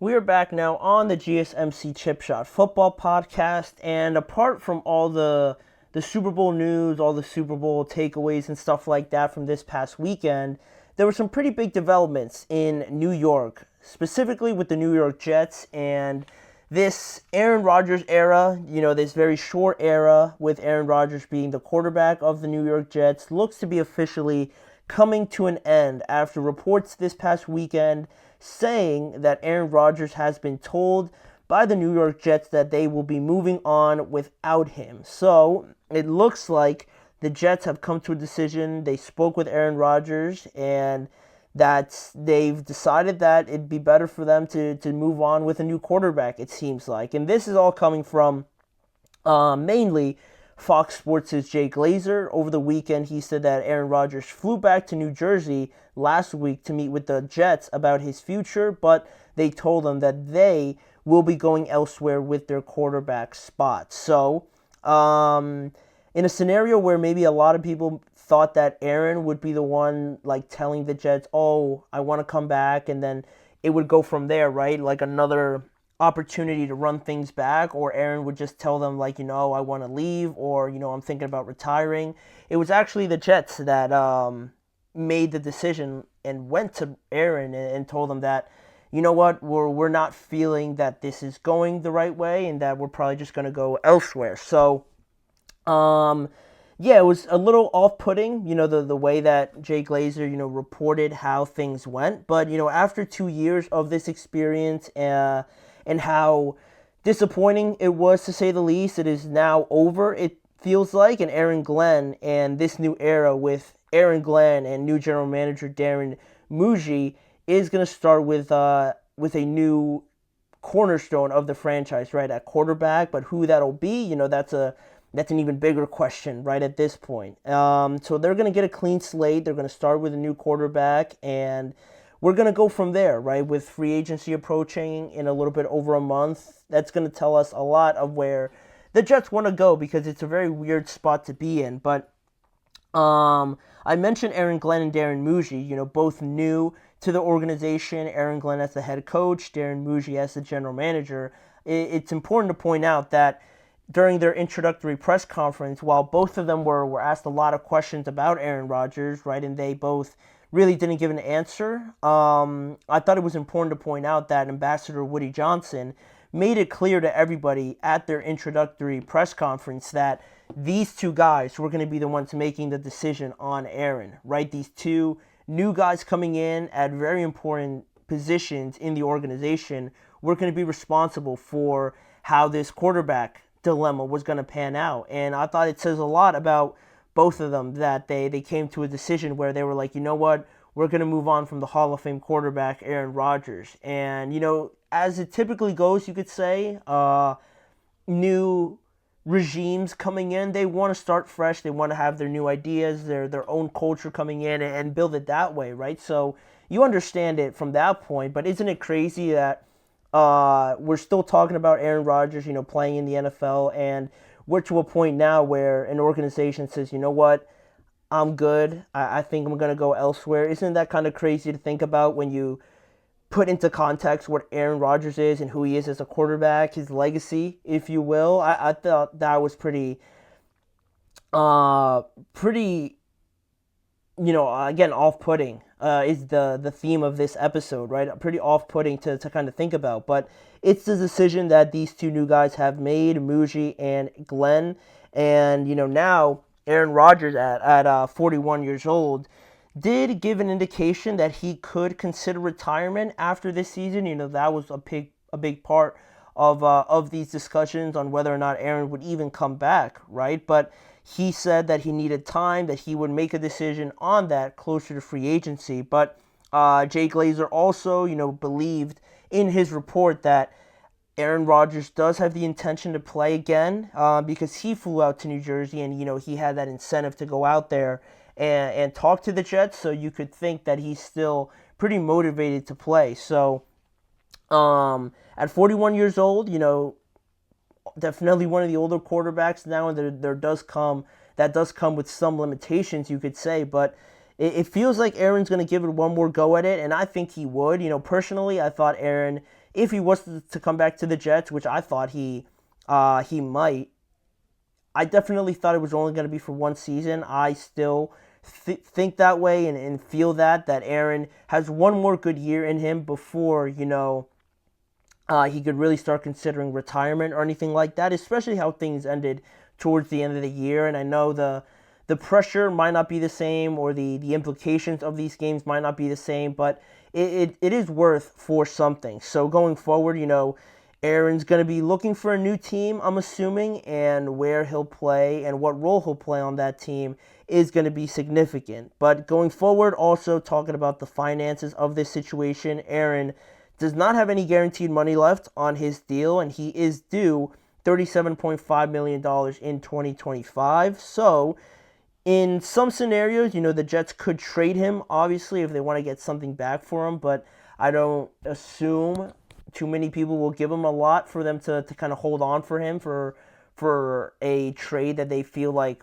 We are back now on the GSMC Chip Shot Football Podcast, and apart from all the Super Bowl news, all the Super Bowl takeaways and stuff like that from this past weekend, there were some pretty big developments in New York, specifically with the New York Jets and this Aaron Rodgers era, this very short era with Aaron Rodgers being the quarterback of the New York Jets, looks to be officially coming to an end after reports this past weekend saying that Aaron Rodgers has been told by the New York Jets that they will be moving on without him. So it looks like the Jets have come to a decision. They spoke with Aaron Rodgers and that they've decided that it'd be better for them to move on with a new quarterback, it seems like. And this is all coming from mainly Fox Sports' Jay Glazer. Over the weekend, he said that Aaron Rodgers flew back to New Jersey last week to meet with the Jets about his future, but they told him that they will be going elsewhere with their quarterback spot. So, in a scenario where maybe a lot of people thought that Aaron would be the one like telling the Jets, "Oh, I want to come back," and then it would go from there, right? Like another opportunity to run things back, or Aaron would just tell them like, I want to leave, or I'm thinking about retiring. It was actually the Jets that made the decision and went to Aaron and told him that, what, we're not feeling that this is going the right way, and that we're probably just going to go elsewhere. So, yeah, it was a little off-putting, the way that Jay Glazer, reported how things went. But, after 2 years of this experience and how disappointing it was, to say the least, it is now over, it feels like. And Aaron Glenn and this new era with Aaron Glenn and new general manager Darren Muji is going to start with a new cornerstone of the franchise, right, at quarterback. But who that'll be, that's an even bigger question right at this point. So they're going to get a clean slate. They're going to start with a new quarterback, and we're going to go from there, right? With free agency approaching in a little bit over a month, that's going to tell us a lot of where the Jets want to go, because it's a very weird spot to be in. But I mentioned Aaron Glenn and Darren Muji, both new to the organization. Aaron Glenn as the head coach, Darren Muji as the general manager. It's important to point out that during their introductory press conference, while both of them were asked a lot of questions about Aaron Rodgers, right, and they both really didn't give an answer, I thought it was important to point out that Ambassador Woody Johnson made it clear to everybody at their introductory press conference that these two guys were going to be the ones making the decision on Aaron, right? These two new guys coming in at very important positions in the organization were going to be responsible for how this quarterback dilemma was going to pan out. And I thought it says a lot about both of them that they came to a decision where they were like, what, we're going to move on from the Hall of Fame quarterback Aaron Rodgers. And, as it typically goes, you could say, new regimes coming in, they want to start fresh. They want to have their new ideas, their own culture coming in, and build it that way, right? So you understand it from that point. But isn't it crazy that we're still talking about Aaron Rodgers, playing in the NFL, and we're to a point now where an organization says, what, I'm good. I think I'm going to go elsewhere. Isn't that kind of crazy to think about when you put into context what Aaron Rodgers is and who he is as a quarterback, his legacy, if you will? I thought that was pretty, again, off-putting is the theme of this episode, right? Pretty off-putting to kind of think about. But it's the decision that these two new guys have made, Muji and Glenn. And, now Aaron Rodgers at 41 years old did give an indication that he could consider retirement after this season. That was a big part of these discussions on whether or not Aaron would even come back, right? But he said that he needed time, that he would make a decision on that closer to free agency. But Jay Glazer also, believed in his report that Aaron Rodgers does have the intention to play again, because he flew out to New Jersey and, he had that incentive to go out there and talk to the Jets. So you could think that he's still pretty motivated to play. So at 41 years old, definitely one of the older quarterbacks now, and that does come with some limitations, you could say. But it feels like Aaron's going to give it one more go at it, and I think he would. Personally, I thought Aaron if he was to come back to the Jets, which I thought he might, I definitely thought it was only going to be for one season. I still think that way and feel that Aaron has one more good year in him before, he could really start considering retirement or anything like that, especially how things ended towards the end of the year. And I know the pressure might not be the same, or the implications of these games might not be the same, but it is worth for something. So going forward, Aaron's going to be looking for a new team, I'm assuming, and where he'll play and what role he'll play on that team is going to be significant. But going forward, also talking about the finances of this situation, Aaron does not have any guaranteed money left on his deal, and he is due $37.5 million in 2025. So in some scenarios, the Jets could trade him, obviously, if they want to get something back for him, but I don't assume too many people will give him a lot for them to kind of hold on for him for a trade that they feel like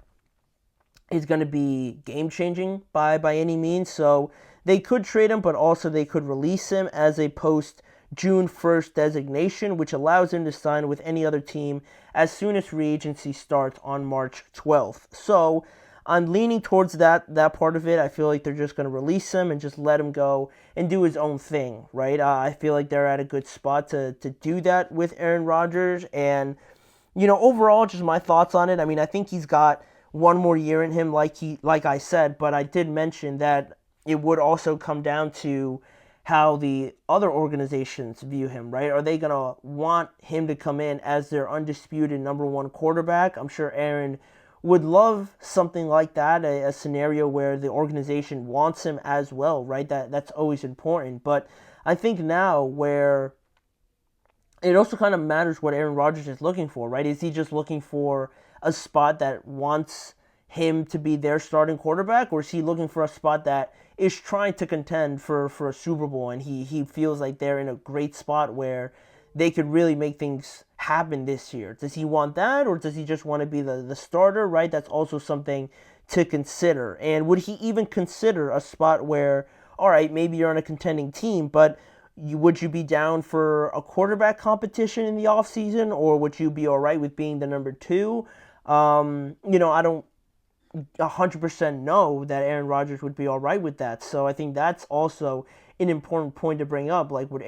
is going to be game-changing by any means. So they could trade him, but also they could release him as a post-June 1st designation, which allows him to sign with any other team as soon as free agency starts on March 12th. So I'm leaning towards that part of it. I feel like they're just going to release him and just let him go and do his own thing, right? I feel like they're at a good spot to do that with Aaron Rodgers. And, overall, just my thoughts on it. I mean, I think he's got one more year in him, like I said, but I did mention that it would also come down to how the other organizations view him, right? Are they going to want him to come in as their undisputed number one quarterback? I'm sure Aaron would love something like that, a scenario where the organization wants him as well, right? That's always important. But I think now where it also kind of matters what Aaron Rodgers is looking for, right? Is he just looking for a spot that wants him to be their starting quarterback, or is he looking for a spot that is trying to contend for a Super Bowl, and he feels like they're in a great spot where they could really make things happen this year? Does he want that, or does he just want to be the starter, right? That's also something to consider. And would he even consider a spot where, all right, maybe you're on a contending team, but would you be down for a quarterback competition in the offseason, or would you be all right with being the number two? I don't 100% know that Aaron Rodgers would be all right with that. So I think that's also an important point to bring up. Like, would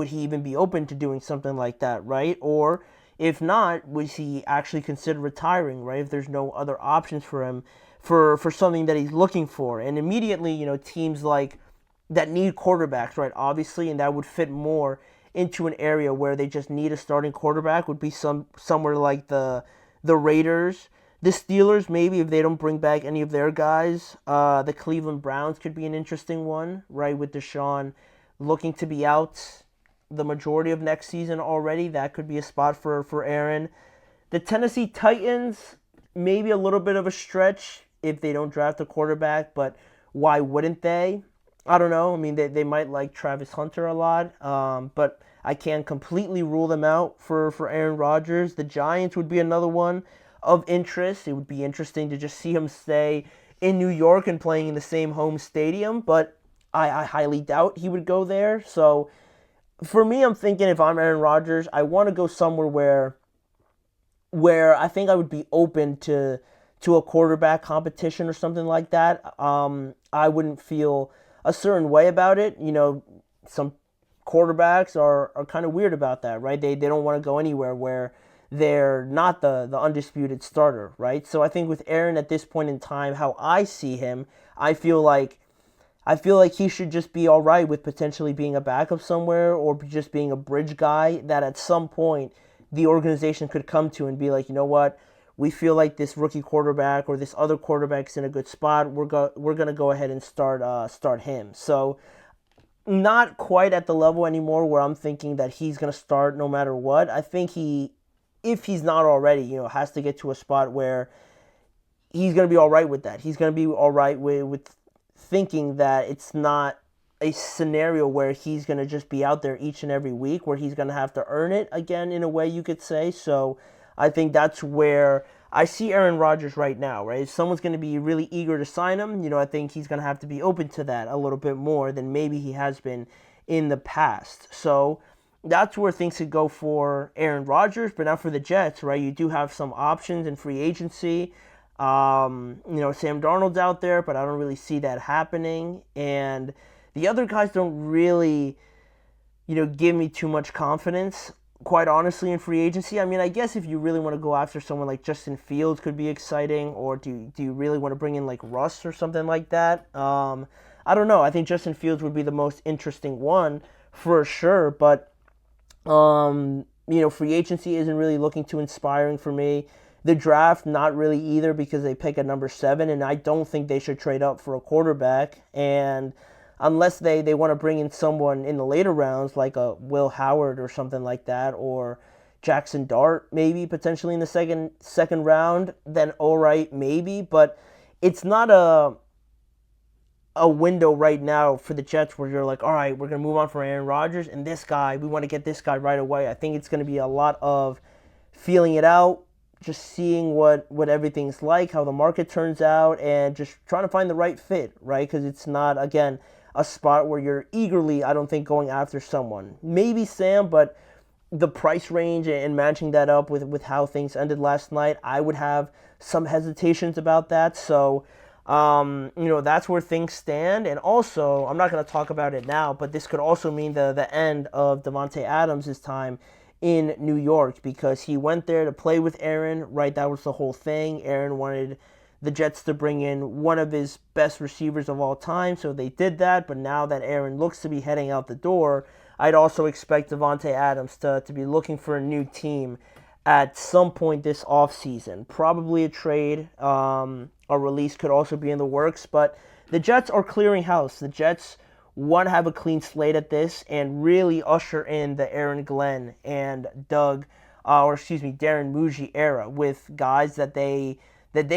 he even be open to doing something like that, right? Or if not, would he actually consider retiring, right? If there's no other options for him for something that he's looking for. And immediately, teams like that need quarterbacks, right? Obviously, and that would fit more into an area where they just need a starting quarterback would be somewhere like the Raiders. The Steelers, maybe, if they don't bring back any of their guys. The Cleveland Browns could be an interesting one, right? With Deshaun looking to be out the majority of next season already. That could be a spot for Aaron. The Tennessee Titans, maybe a little bit of a stretch if they don't draft a quarterback, but why wouldn't they? I don't know. I mean, they might like Travis Hunter a lot, but I can't completely rule them out for Aaron Rodgers. The Giants would be another one of interest. It would be interesting to just see him stay in New York and playing in the same home stadium, but I highly doubt he would go there. So for me, I'm thinking if I'm Aaron Rodgers, I want to go somewhere where I think I would be open to a quarterback competition or something like that. I wouldn't feel a certain way about it. Some quarterbacks are kind of weird about that, right? They don't want to go anywhere where they're not the undisputed starter, right? So I think with Aaron at this point in time, how I see him, I feel like he should just be all right with potentially being a backup somewhere, or just being a bridge guy that at some point the organization could come to and be like, you know what, we feel like this rookie quarterback or this other quarterback's in a good spot. We're going to go ahead and start him. So not quite at the level anymore where I'm thinking that he's going to start no matter what. I think if he's not already, has to get to a spot where he's going to be all right with that. He's going to be all right with thinking that it's not a scenario where he's going to just be out there each and every week, where he's going to have to earn it again, in a way you could say. So I think that's where I see Aaron Rodgers right now, right? If someone's going to be really eager to sign him, I think he's going to have to be open to that a little bit more than maybe he has been in the past. So that's where things could go for Aaron Rodgers, but not for the Jets, right? You do have some options in free agency. Sam Darnold's out there, but I don't really see that happening. And the other guys don't really, give me too much confidence, quite honestly, in free agency. I mean, I guess if you really want to go after someone like Justin Fields could be exciting, or do you really want to bring in like Russ or something like that? I don't know. I think Justin Fields would be the most interesting one for sure, but free agency isn't really looking too inspiring for me. The draft, not really either, because they pick at number 7, and I don't think they should trade up for a quarterback. And unless they want to bring in someone in the later rounds, like a Will Howard or something like that, or Jackson Dart, maybe potentially in the second round, then all right, maybe. But it's not a window right now for the Jets where you're like, all right, we're going to move on for Aaron Rodgers, and this guy, we want to get this guy right away. I think it's going to be a lot of feeling it out, just seeing what everything's like, how the market turns out, and just trying to find the right fit, right? Because it's not, again, a spot where you're eagerly, I don't think, going after someone. Maybe Sam, but the price range and matching that up with how things ended last night, I would have some hesitations about that. So, that's where things stand. And also, I'm not going to talk about it now, but this could also mean the end of Davante Adams' time in New York, because he went there to play with Aaron, right? That was the whole thing. Aaron wanted the Jets to bring in one of his best receivers of all time, so they did that. But now that Aaron looks to be heading out the door, I'd also expect Davante Adams to be looking for a new team at some point this offseason. Probably a trade. A release could also be in the works, but the Jets are clearing house. The Jets want to have a clean slate at this and really usher in the Aaron Glenn and Darren Muji era with guys that they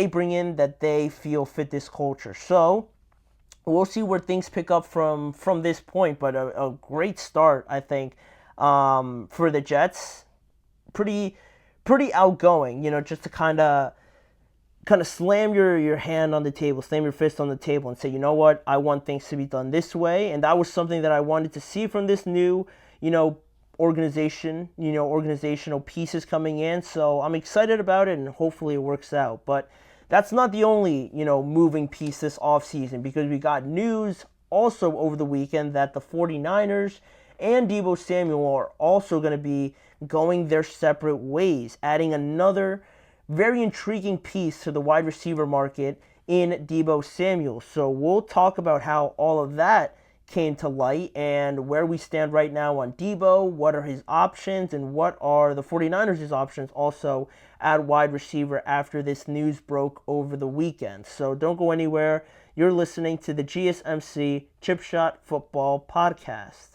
bring in that they feel fit this culture. So we'll see where things pick up from this point, but a great start, I think, for the Jets. Pretty outgoing, just to kind of slam your hand on the table, slam your fist on the table and say, you know what, I want things to be done this way. And that was something that I wanted to see from this new, organizational pieces coming in. So I'm excited about it, and hopefully it works out. But that's not the only, moving piece this offseason, because we got news also over the weekend that the 49ers and Deebo Samuel are also going to be going their separate ways, adding another very intriguing piece to the wide receiver market in Deebo Samuel. So we'll talk about how all of that came to light and where we stand right now on Deebo, what are his options, and what are the 49ers' options also at wide receiver after this news broke over the weekend. So don't go anywhere. You're listening to the GSMC Chip Shot Football Podcast.